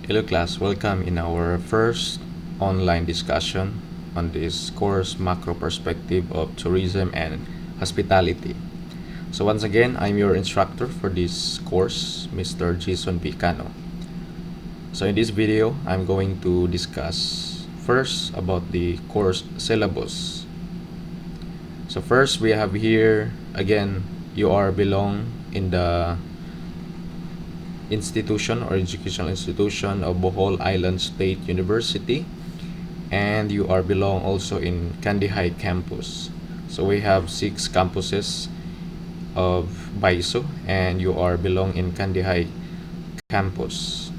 Hello class, welcome in our first online discussion on this course Macro Perspective of Tourism and Hospitality. So once again, I'm your instructor for this course, Mr. Jason Picano. So in this video, I'm going to discuss first about the course syllabus. So first we have here, again, you are belong in the institution or educational institution of Bohol Island State University, and you are belong also in Kandy High campus. So we have 6 campuses of BISO, and you are belong in Kandy High campus.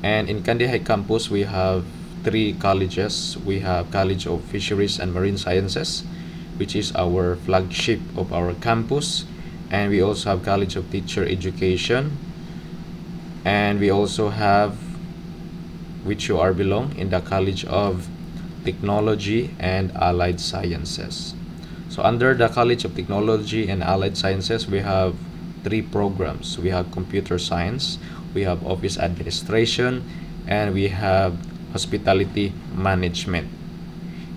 And in Kandy High campus we have 3 colleges. We have College of Fisheries and Marine Sciences, which is our flagship of our campus, and we also have College of Teacher Education, and we also have, which you are belong in, the College of Technology and Allied Sciences. So under the College of Technology and Allied Sciences, we have 3 programs. We have Computer Science, we have Office Administration, and we have Hospitality Management,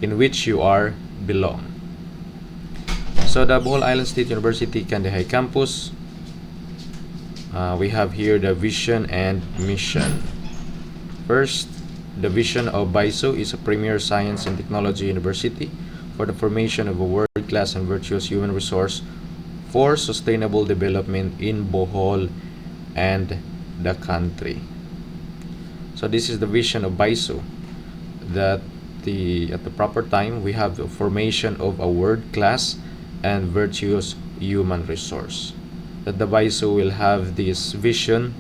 in which you are belong. So the Bohol Island State University Kandy High campus, we have here the vision and mission. First, the vision of BISO is a premier science and technology university for the formation of a world-class and virtuous human resource for sustainable development in Bohol and the country. So this is the vision of BISO, that at the proper time we have the formation of a world-class and virtuous human resource. That the BISO will have this vision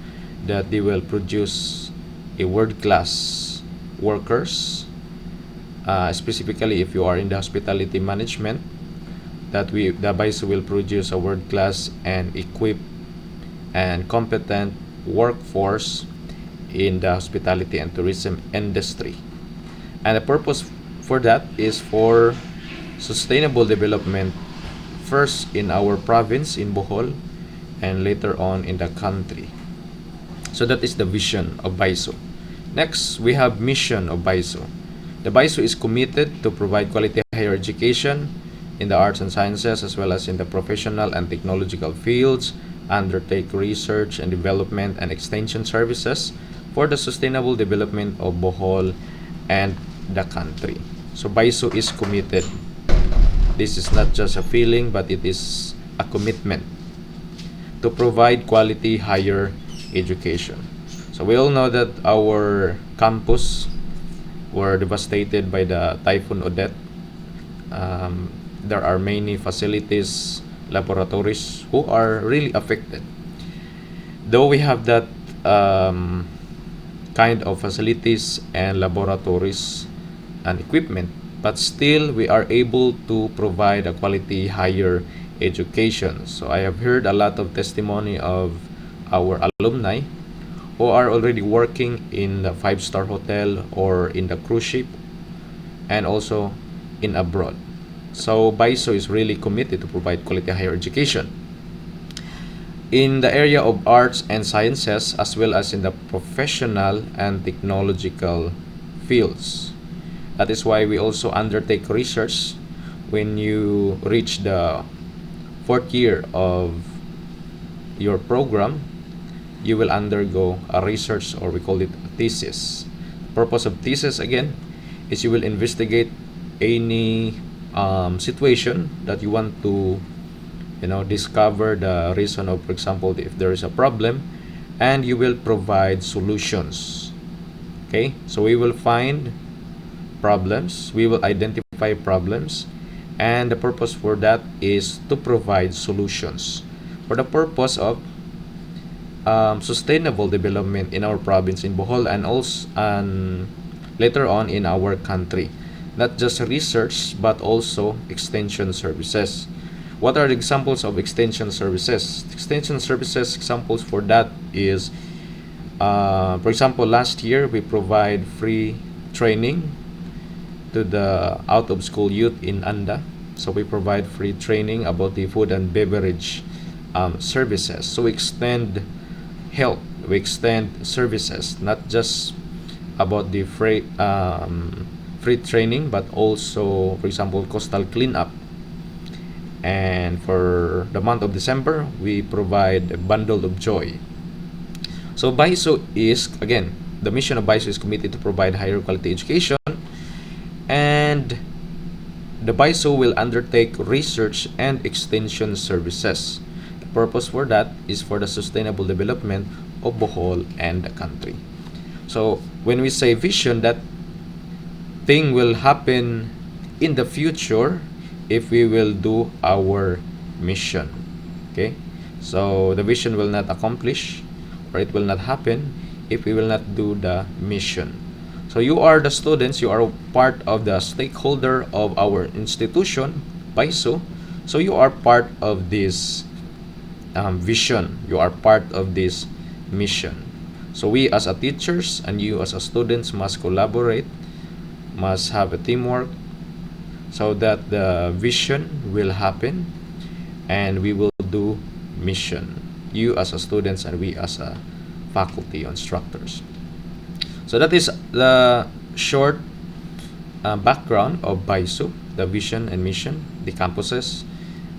that they will produce a world-class workers, specifically if you are in the hospitality management, that the BISO will produce a world-class and equipped and competent workforce in the hospitality and tourism industry. And the purpose for that is for sustainable development, first in our province in Bohol, and later on in the country. So that is the vision of BISO. Next, we have mission of BISO. The BISO is committed to provide quality higher education in the arts and sciences as well as in the professional and technological fields, undertake research and development and extension services for the sustainable development of Bohol and the country. So BISO is committed. This is not just a feeling, but it is a commitment to provide quality higher education. So we all know that our campus were devastated by the Typhoon Odette. There are many facilities, laboratories who are really affected. Though we have that kind of facilities and laboratories and equipment, but still we are able to provide a quality higher education. So I have heard a lot of testimony of our alumni who are already working in the 5-star hotel or in the cruise ship and also in abroad. So BISO is really committed to provide quality higher education in the area of arts and sciences as well as in the professional and technological fields. That is why we also undertake research. When you reach the 4th year of your program, you will undergo a research, or we call it a thesis. The purpose of thesis, again, is you will investigate any situation that you want to discover the reason of, for example, if there is a problem, and you will provide solutions. Okay, so we will find problems, we will identify problems, and the purpose for that is to provide solutions for the purpose of sustainable development in our province in Bohol and also later on in our country. Not just research but also extension services. What are the examples of extension services? Extension services examples for that is, for example, last year we provide free training to the out-of-school youth in Anda. So we provide free training about the food and beverage services. So we extend help, we extend services, not just about the free training, but also, for example, coastal cleanup. And for the month of December, we provide a bundle of joy. So BISO is, again, the mission of BISO is committed to provide higher quality education, and the BISO will undertake research and extension services. The purpose for that is for the sustainable development of Bohol and the country. So when we say vision, that thing will happen in the future if we will do our mission. Okay, so the vision will not accomplish, or it will not happen if we will not do the mission. So you are the students, you are part of the stakeholder of our institution, BISO. So you are part of this vision, you are part of this mission. So we as a teachers and you as a students must collaborate, must have a teamwork, so that the vision will happen and we will do mission. You as a students and we as a faculty instructors. So that is the short background of BISO, the vision and mission, the campuses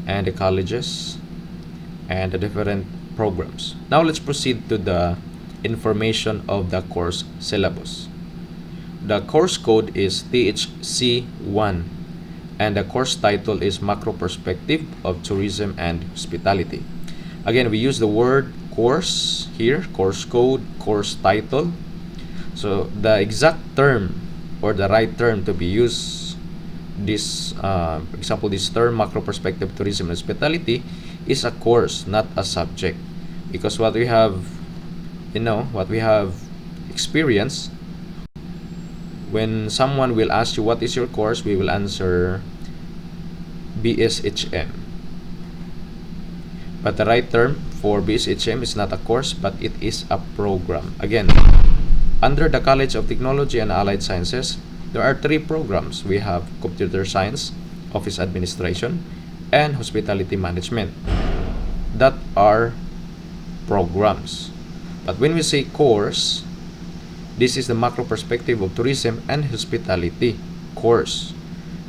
and the colleges and the different programs. Now let's proceed to the information of the course syllabus. The course code is THC1 and the course title is Macro Perspective of Tourism and Hospitality. Again, we use the word course here, course code, course title. So the exact term or the right term to be used, this for example, this term Macro Perspective of Tourism and Hospitality is a course, not a subject, because what we have, what we have experienced, when someone will ask you what is your course, we will answer BSHM. But the right term for BSHM is not a course, but it is a program. Again, under the College of Technology and Allied Sciences, there are 3 programs. We have Computer Science, Office Administration, and Hospitality Management. That are programs. But when we say course, this is the Macro Perspective of Tourism and Hospitality course.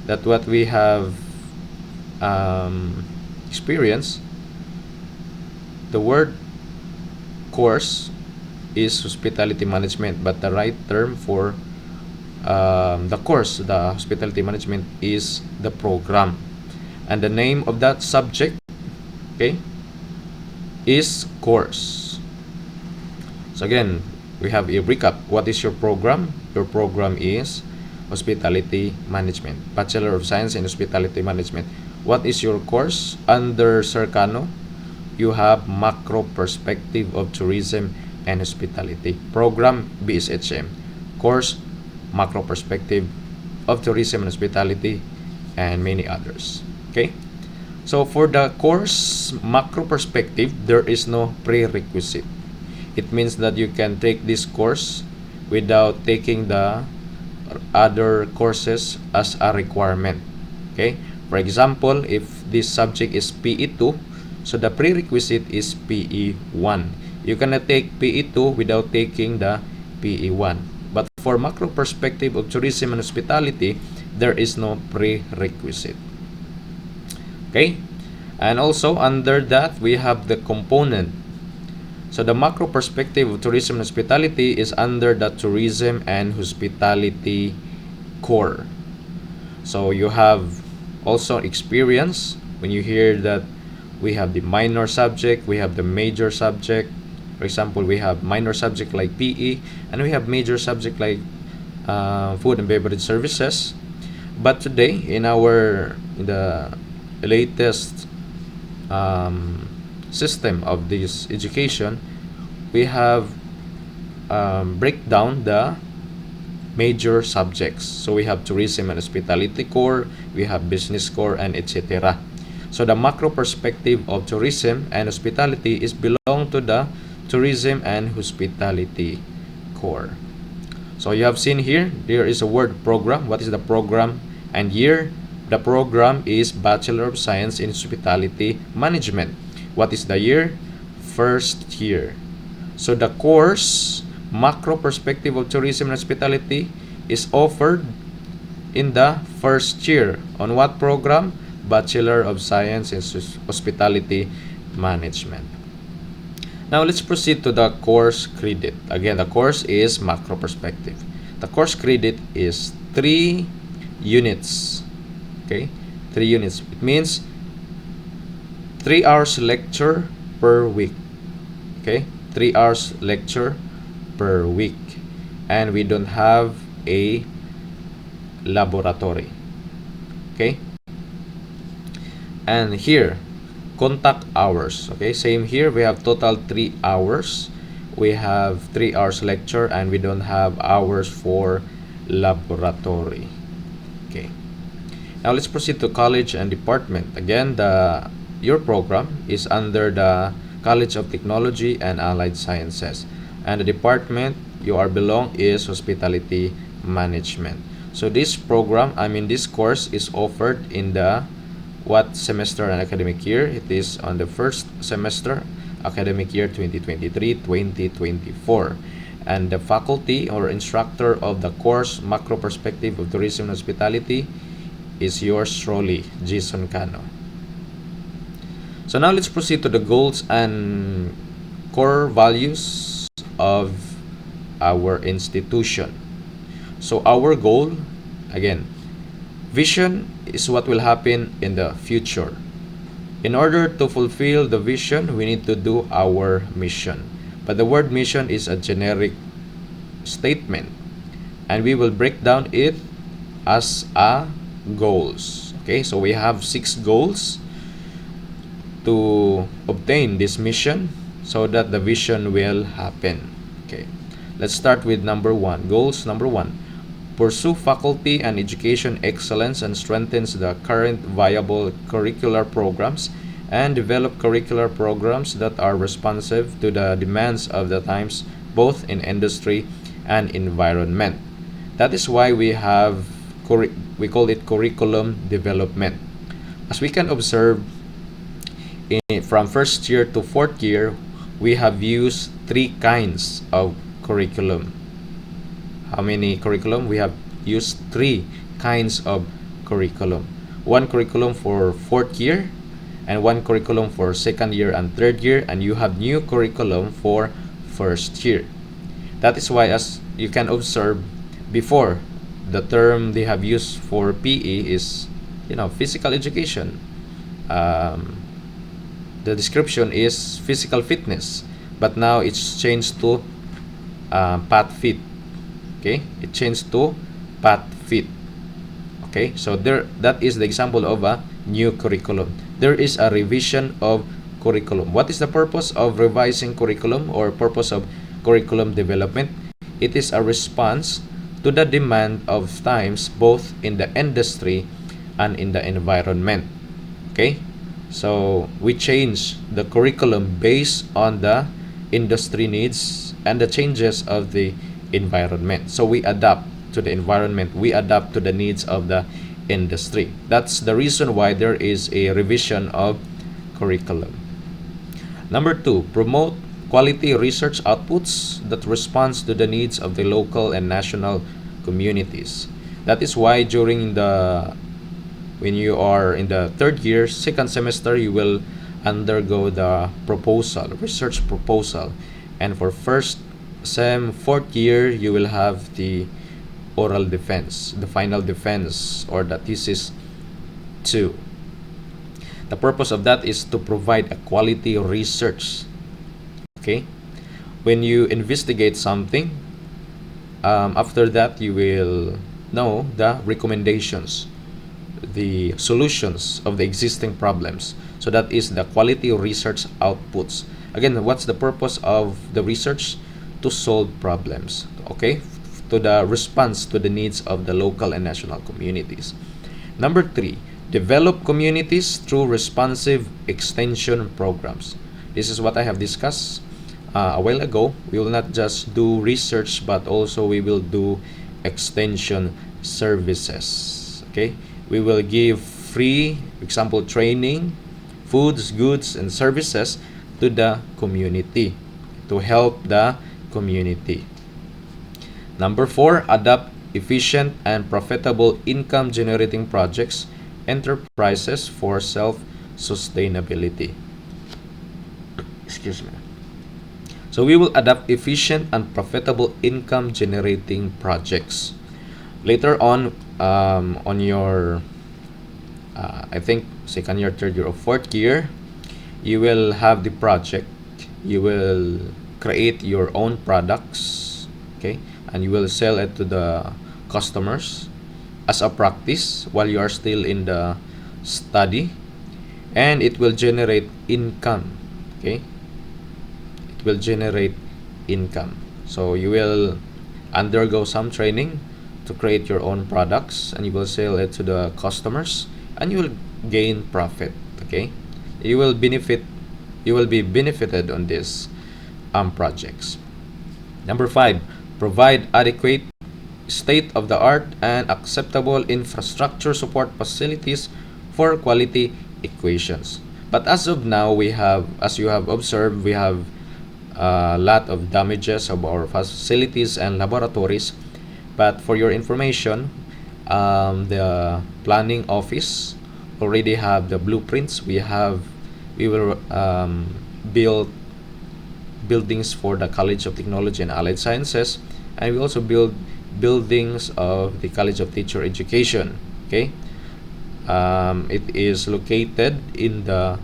That what we have experienced. The word course is Hospitality Management, but the right term for the course, the Hospitality Management, is the program. And the name of that subject, okay, is course. So again, we have a recap. What is your program? Your program is Hospitality Management, Bachelor of Science in Hospitality Management. What is your course? Under Cercano, you have Macro Perspective of Tourism and Hospitality. Program, BSHM. Course, Macro Perspective of Tourism and Hospitality, and many others. Okay? So for the course Macro Perspective, there is no prerequisite. It means that you can take this course without taking the other courses as a requirement. Okay? For example, if this subject is PE2, so the prerequisite is PE1. You cannot take PE2 without taking the PE1. But for Macro Perspective of Tourism and Hospitality, there is no prerequisite. Okay? And also under that, we have the component. So the Macro Perspective of Tourism and Hospitality is under the Tourism and Hospitality core. So you have also experience when you hear that we have the minor subject, we have the major subject. For example, we have minor subject like PE, and we have major subject like food and beverage services. But today, in the latest system of this education, we have break down the major subjects. So we have Tourism and Hospitality core, we have Business core, and etc. So the Macro Perspective of Tourism and Hospitality is belong to the Tourism and Hospitality core. So you have seen here, there is a word program. What is the program and year? The program is Bachelor of Science in Hospitality Management. What is the year? First year. So the course macro perspective of tourism and hospitality is offered in the first year. On what program? Bachelor of Science in Hospitality Management. Now let's proceed to the course credit. Again, the course is macro perspective. The course credit is 3 units. Okay, 3 units. It means 3 hours lecture per week. Okay, 3 hours lecture per week. And we don't have a laboratory. Okay, and here contact hours. Okay, same here, we have total 3 hours. We have 3 hours lecture and we don't have hours for laboratory. Okay, now let's proceed to college and department. Again, your program is under the College of Technology and Allied Sciences, and the department you are belong is Hospitality Management. So this program, this course is offered in the what semester and academic year? It is on the first semester, academic year 2023-2024. And the faculty or instructor of the course Macro Perspective of Tourism and Hospitality is yours truly, Jason Cano. So now let's proceed to the goals and core values of our institution. So our goal, again, vision is what will happen in the future. In order to fulfill the vision, we need to do our mission. But the word mission is a generic statement, and we will break down it as a goals. Okay, so we have 6 goals to obtain this mission so that the vision will happen. Okay, let's start with number 1. Goals number 1: pursue faculty and education excellence and strengthens the current viable curricular programs and develop curricular programs that are responsive to the demands of the times, both in industry and environment. That is why we call it curriculum development. As we can observe, from first year to fourth year, we have used 3 kinds of curriculum. How many curriculum? We have used 3 kinds of curriculum. 1 curriculum for fourth year, and 1 curriculum for second year and third year, and you have new curriculum for first year. That is why, as you can observe, before, the term they have used for PE is, physical education. The description is physical fitness, but now it's changed to path fit. Okay, it changed to path fit. Okay, so that is the example of a new curriculum. There is a revision of curriculum. What is the purpose of revising curriculum or purpose of curriculum development? It is a response to the demand of times, both in the industry and in the environment. Okay, so we change the curriculum based on the industry needs and the changes of the environment. So we adapt to the environment, we adapt to the needs of the industry. That's the reason why there is a revision of curriculum. Number 2, promote quality research outputs that responds to the needs of the local and national communities. That is why when you are in the third year, second semester, you will undergo the research proposal. And for first sem, fourth year, you will have the oral defense, the final defense, or the thesis 2. The purpose of that is to provide a quality research. Okay, when you investigate something, after that you will know the recommendations, the solutions of the existing problems. So that is the quality research outputs. Again, what's the purpose of the research? To solve problems, okay, to the response to the needs of the local and national communities. Number 3, develop communities through responsive extension programs. This is what I have discussed a while ago. We will not just do research, but also we will do extension services. Okay, we will give free, example, training, foods, goods, and services to the community to help the community. Number 4, adopt efficient and profitable income generating projects, enterprises for self-sustainability. Excuse me. So we will adopt efficient and profitable income generating projects. Later on your, I think, second year, third year, or fourth year, you will have the project. You will create your own products, okay, and you will sell it to the customers as a practice while you are still in the study, and it will generate income, okay. It will generate income. So you will undergo some training to create your own products, and you will sell it to the customers, and you will gain profit, okay. You will be benefited on these projects. Number 5, provide adequate state-of-the-art and acceptable infrastructure support facilities for quality equations. But as of now, we have, as you have observed, we have a lot of damages of our facilities and laboratories. But for your information, the planning office already have the blueprints. We will build buildings for the College of Technology and Allied Sciences, and we also build buildings of the College of Teacher Education, okay. It is located in the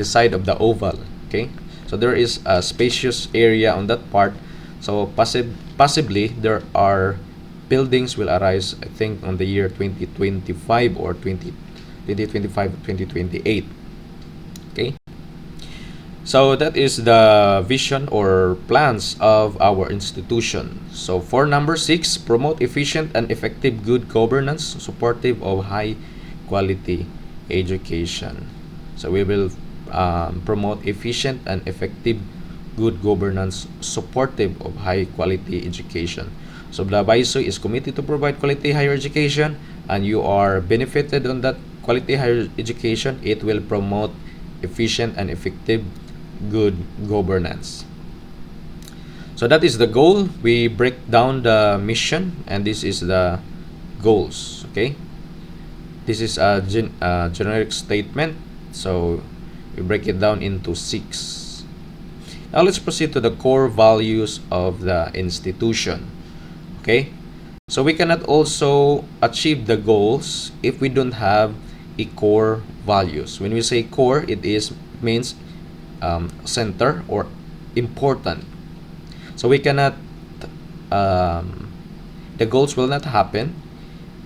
side of the oval, okay. So there is a spacious area on that part. So possibly there are buildings will arise, I think, on the year 2025 or 2028, okay. So that is the vision or plans of our institution. So for number 6, promote efficient and effective good governance supportive of high quality education. So we will promote efficient and effective good governance supportive of high quality education. So the BISO is committed to provide quality higher education, and you are benefited on that quality higher education. It will promote efficient and effective good governance. So that is the goal. We break down the mission, and this is the goals, okay. This is a generic statement, so we break it down into 6. Now let's proceed to the core values of the institution, okay. So we cannot also achieve the goals if we don't have a core values. When we say core, it means center or important. So we cannot the goals will not happen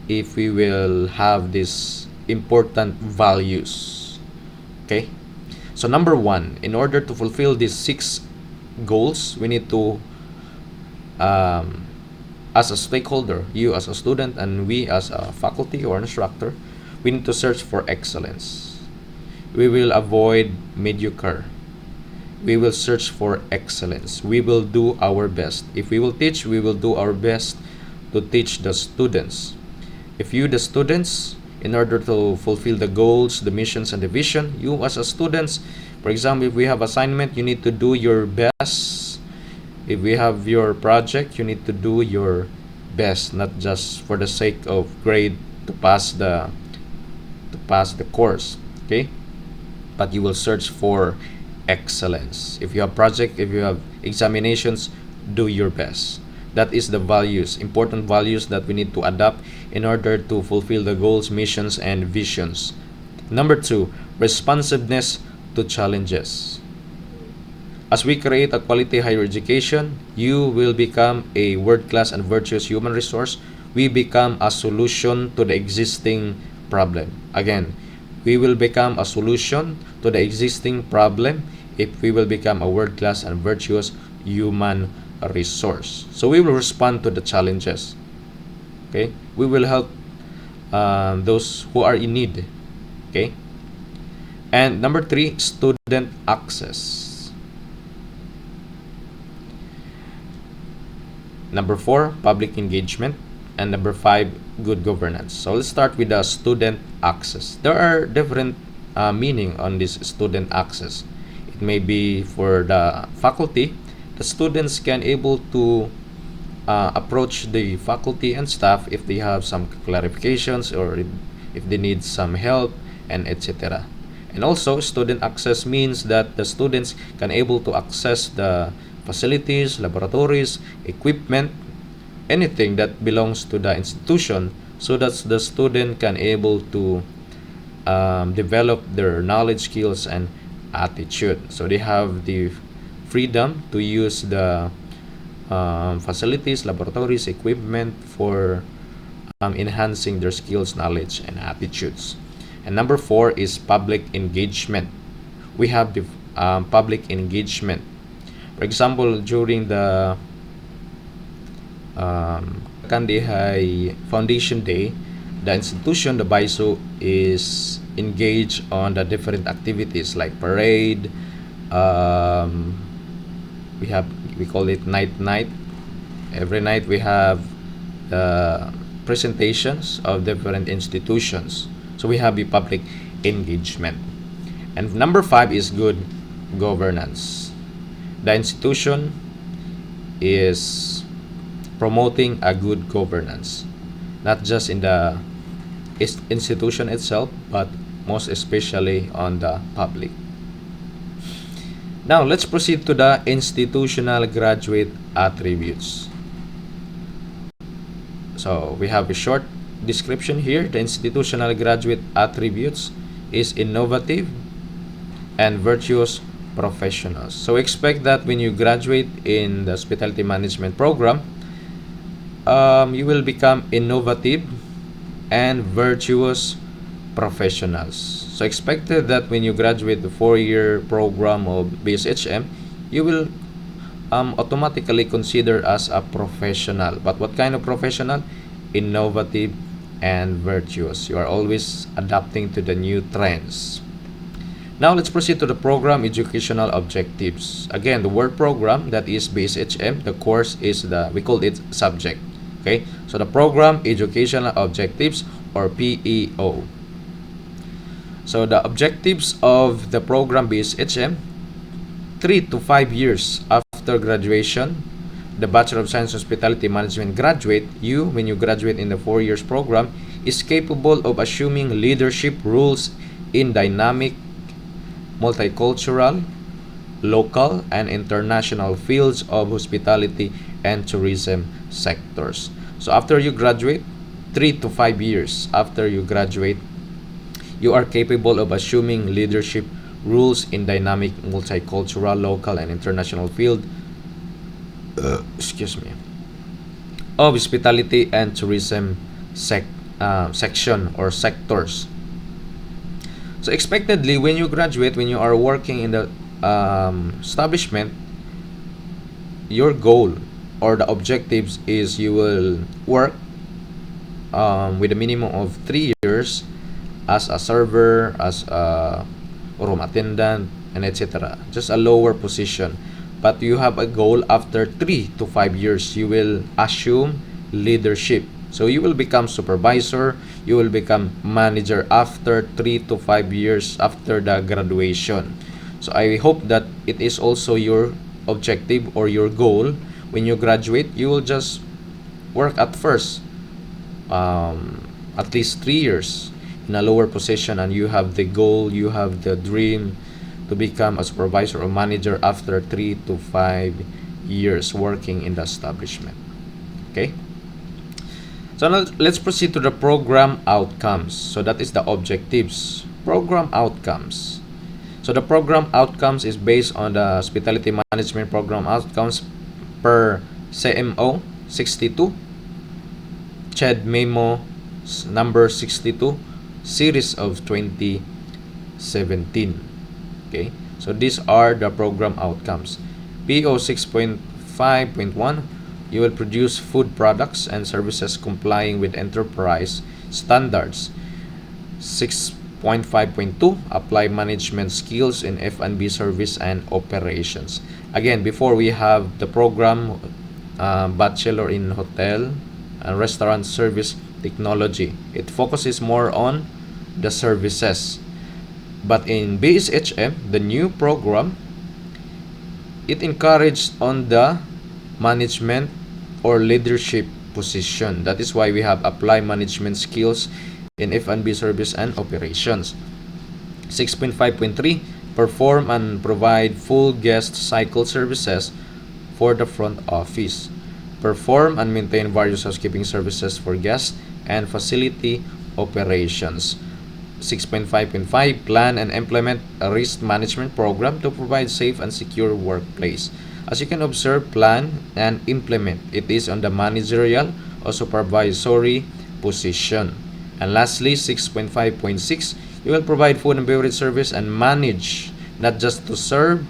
if we will have these important values, okay. So number 1, in order to fulfill these 6 goals, we need to as a stakeholder, you as a student and we as a faculty or instructor, we need to search for excellence. We will avoid mediocre. We will search for excellence. We will do our best. If we will teach, we will do our best to teach the students. If you, the students, in order to fulfill the goals, the missions, and the vision, you as a students, for example, if we have assignment, you need to do your best. If we have your project, you need to do your best, not just for the sake of grade to pass the course, okay. But you will search for excellence. If you have project, if you have examinations, do your best. That is the values, important values that we need to adopt in order to fulfill the goals, missions, and visions. Number 2, responsiveness to challenges. As we create a quality higher education, you will become a world-class and virtuous human resource. We become a solution to the existing problem. Again, we will become a solution to the existing problem if we will become a world-class and virtuous human resource. So we will respond to the challenges, okay. We will help those who are in need, okay. And number 3, student access. Number 4, public engagement. And number 5, good governance. So let's start with the student access. There are different meaning on this student access. It may be for the faculty. The students can able to approach the faculty and staff if they have some clarifications or if they need some help, and etc. And also, student access means that the students can able to access the facilities, laboratories, equipment, anything that belongs to the institution, so that the student can able to develop their knowledge, skills, and attitude. So they have the freedom to use the facilities, laboratories, equipment for enhancing their skills, knowledge, and attitudes. And number 4 is public engagement. We have the public engagement. For example, during the Kandihay Foundation Day, the institution, the BISO, is engaged on the different activities like parade. We call it night. Every night we have presentations of different institutions. So we have the public engagement. And number 5 is good governance. The institution is promoting a good governance, not just in the institution itself, but most especially on the public. Now, let's proceed to the institutional graduate attributes. So, we have a short description here. The institutional graduate attributes is innovative and virtuous professionals. So, expect that when you graduate in the hospitality management program, you will become innovative and virtuous professionals. So expected that when you graduate the 4-year program of BSHM, you will automatically considered as a professional. But what kind of professional? Innovative and virtuous. You are always adapting to the new trends. Now let's proceed to the program educational objectives. Again, the word program, that is BSHM. The course is we call it subject. Okay, so the program educational objectives, or PEO. So the objectives of the program BSHM: 3 to 5 years after graduation, the Bachelor of Science Hospitality Management graduate, when you graduate in the 4 years program, is capable of assuming leadership roles in dynamic, multicultural, local, and international fields of hospitality and tourism sectors. So after you graduate, 3 to 5 years after you graduate, you are capable of assuming leadership roles in dynamic, multicultural, local, and international field of hospitality and tourism section or sectors. So expectedly, when you graduate, when you are working in the establishment, your goal or the objectives is you will work with a minimum of 3 years as a server, as a room attendant, and etc. Just a lower position. But you have a goal after 3 to 5 years, you will assume leadership. So you will become supervisor, you will become manager after 3 to 5 years after the graduation. So I hope that it is also your objective or your goal. When you graduate, you will just work at first at least 3 years in a lower position, and you have the goal, you have the dream to become a supervisor or manager after 3 to 5 years working in the establishment. Okay? So now let's proceed to the program outcomes. So that is the objectives. Program outcomes. So the program outcomes is based on the hospitality management program outcomes per CMO 62, CHED Memo number 62, series of 2017. Okay, so these are the program outcomes. PO 6.5.1, you will produce food products and services complying with enterprise standards. 6.5.2, apply management skills in F&B service and operations. Again, before we have the program Bachelor in Hotel and Restaurant Service Technology. It focuses more on the services. But in BSHM, the new program, it encouraged on the management or leadership position. That is why we have apply management skills in F&B service and operations. 6.5.3, perform and provide full guest cycle services for the front office. Perform and maintain various housekeeping services for guests and facility operations. 6.5.5, plan and implement a risk management program to provide safe and secure workplace. As you can observe, plan and implement. It is on the managerial or supervisory position. And lastly, 6.5.6, you will provide food and beverage service and manage, not just to serve,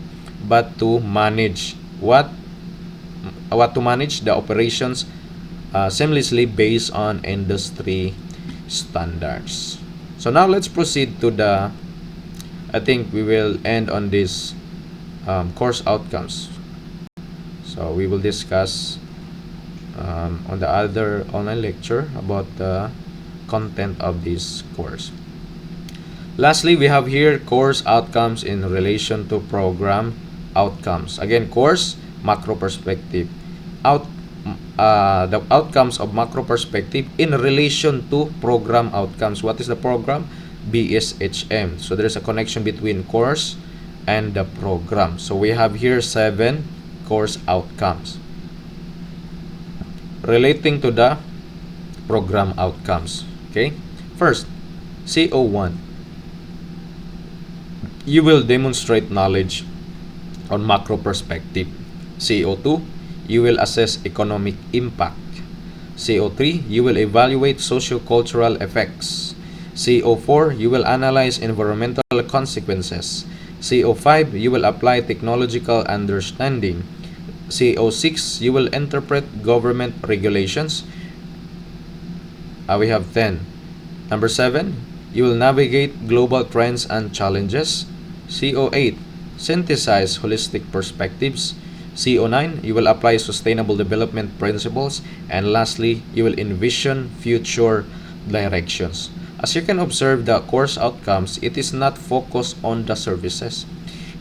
but to manage. What to manage? The operations seamlessly based on industry standards. So now let's proceed to the, I think we will end on this course outcomes. So we will discuss on the other online lecture about the content of this course. Lastly, we have here course outcomes in relation to program outcomes. Again, course, macro perspective. The outcomes of macro perspective in relation to program outcomes. What is the program? BSHM. So there's a connection between course and the program. So we have here 7 course outcomes relating to the program outcomes. Okay, first, CO1, you will demonstrate knowledge on macro perspective. CO2, you will assess economic impact. CO3, you will evaluate socio-cultural effects. CO4, you will analyze environmental consequences. CO5, you will apply technological understanding. CO6, you will interpret government regulations. We have 10. Number 7, you will navigate global trends and challenges. CO8, synthesize holistic perspectives. CO9, you will apply sustainable development principles. And lastly, you will envision future directions. As you can observe, the course outcomes, it is not focused on the services.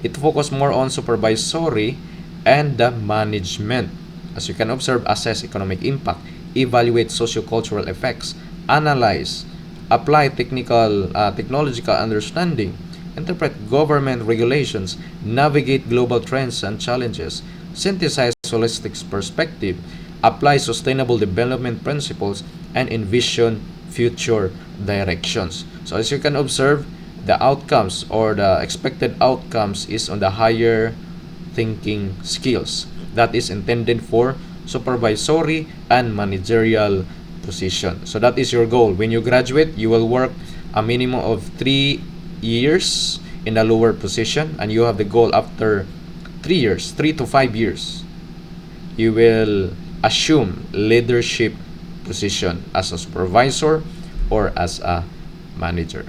It focuses more on supervisory and the management. As you can observe, assess economic impact, evaluate socio-cultural effects, analyze, apply technological understanding, interpret government regulations, navigate global trends and challenges, synthesize holistic perspective, apply sustainable development principles, and envision future directions. So as you can observe, the outcomes or the expected outcomes is on the higher thinking skills that is intended for supervisory and managerial position. So that is your goal. When you graduate, you will work a minimum of 3 years in a lower position, and you have the goal after 3 to 5 years, you will assume leadership position as a supervisor or as a manager.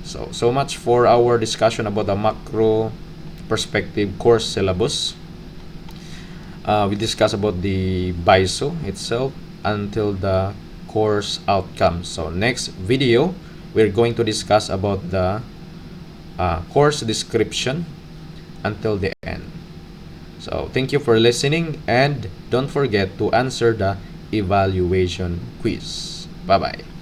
So much for our discussion about the macro perspective course syllabus. We discussed about the BISO itself until the course outcomes. So next video, we're going to discuss about the course description until the end. So thank you for listening, and don't forget to answer the evaluation quiz. Bye-bye.